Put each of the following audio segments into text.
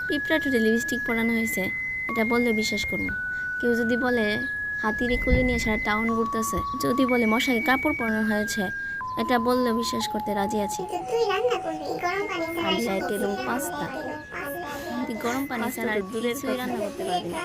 পিঁপড়া ঠোঁটে লিপস্টিক পরানো হয়েছে, এটা বললে বিশ্বাস করবো। কেউ যদি বলে হাতিরে কোলে নিয়ে সারা টাউন ঘুরতেছে, যদি বলে মশাকে কাপড় পরানো হয়েছে, এটা বললে বিশ্বাস করতে রাজি আছি। আমলেট এবং পাস্তা, তুই গরম পানি ছাড়া আর দূরের কিছুই রান্না করতে পারবি না।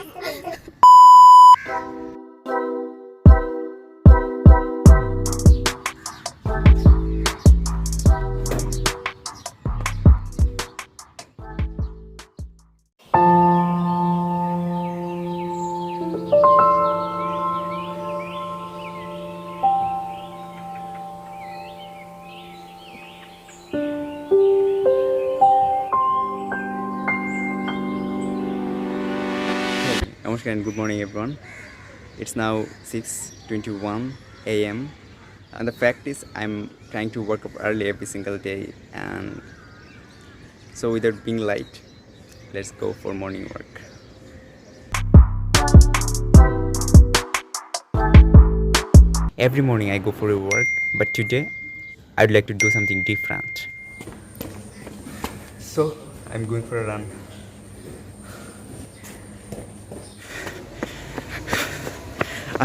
Namaskar and good morning everyone. It's now 6:21 a.m. and the fact is I'm trying to wake up early every single day, and so without being late, let's go for morning work. Every morning I go for a work, but today I'd like to do something different. So I'm going for a run.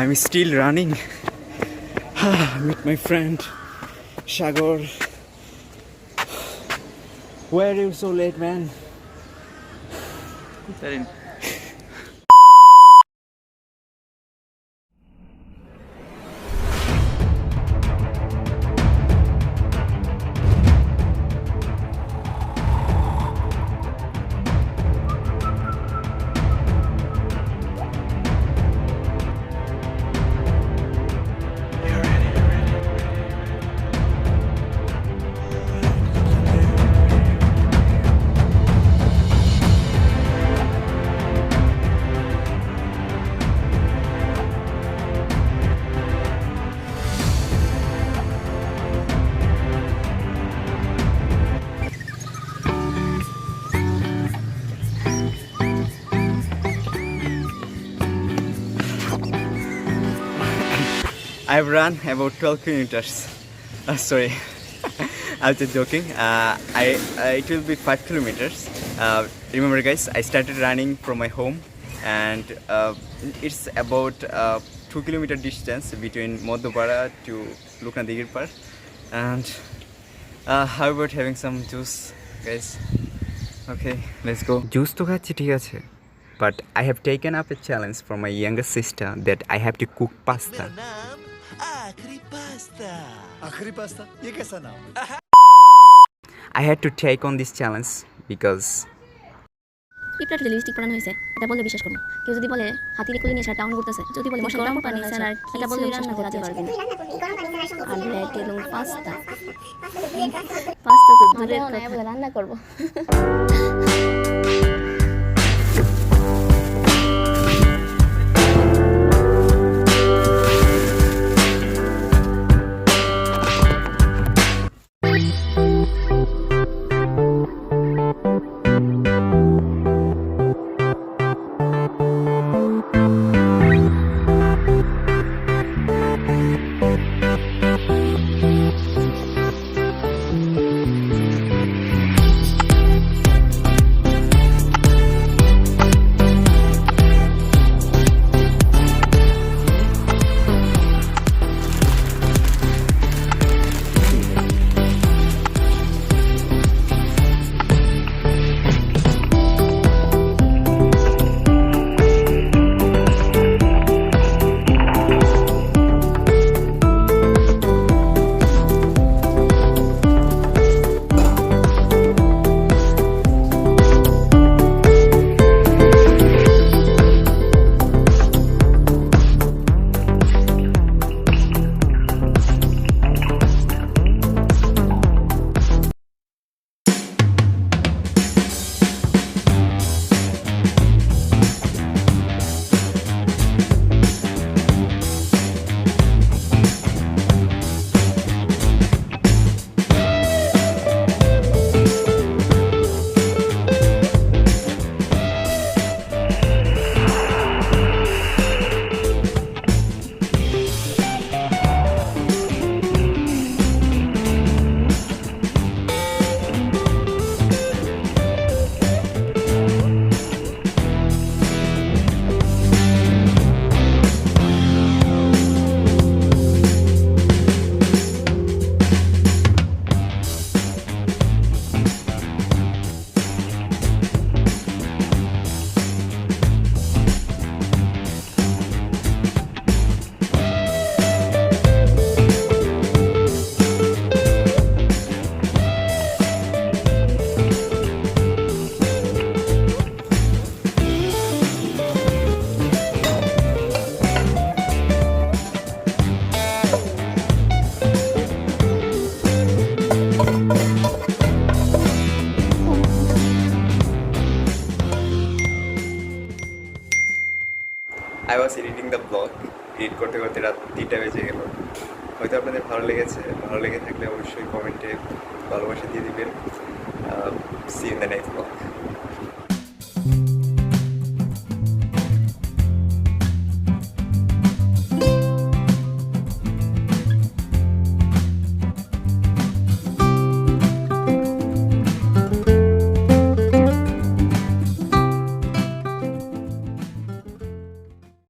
I'm still running. Meet my friend Shagor. Why are you so late, man? I've run about 12 kilometers. Sorry, I was just joking. It will be 5 kilometers. Remember, guys, I started running from my home, and it's about 2 kilometer distance between Modhopara to Luknadigir Park. And how about having some juice, guys? Okay, let's go. Juice to খাচ্ছি ঠিক আছে, but I have taken up a challenge from my younger sister that I have to cook pasta. आखिरी pasta ये कैसा नाम है? I had to take on this challenge because পিঁপড়া ঠোঁটে লিপস্টিক পরানো হয়েছে, এটা বললে বিশ্বাস করবো। কেউ যদি বলে হাতিরে কোলে নিয়ে সারা টাউন ঘুরতেছে, যদি বলে মশাকে গরম পানি ছাড়া আর এটা বললে রান্না করতে রাজি পারবি না। আমলেট এবং পাস্তা, পাস্তা তো দূরের কথা, রান্না করবো। I was editing the blog, edit করতে করতে রাত 3টা বেজে গেল। হয়তো আপনাদের ভালো লেগেছে, ভালো লেগে থাকলে অবশ্যই কমেন্টে ভালোবাসা দিয়ে দিবেন। See in the next blog.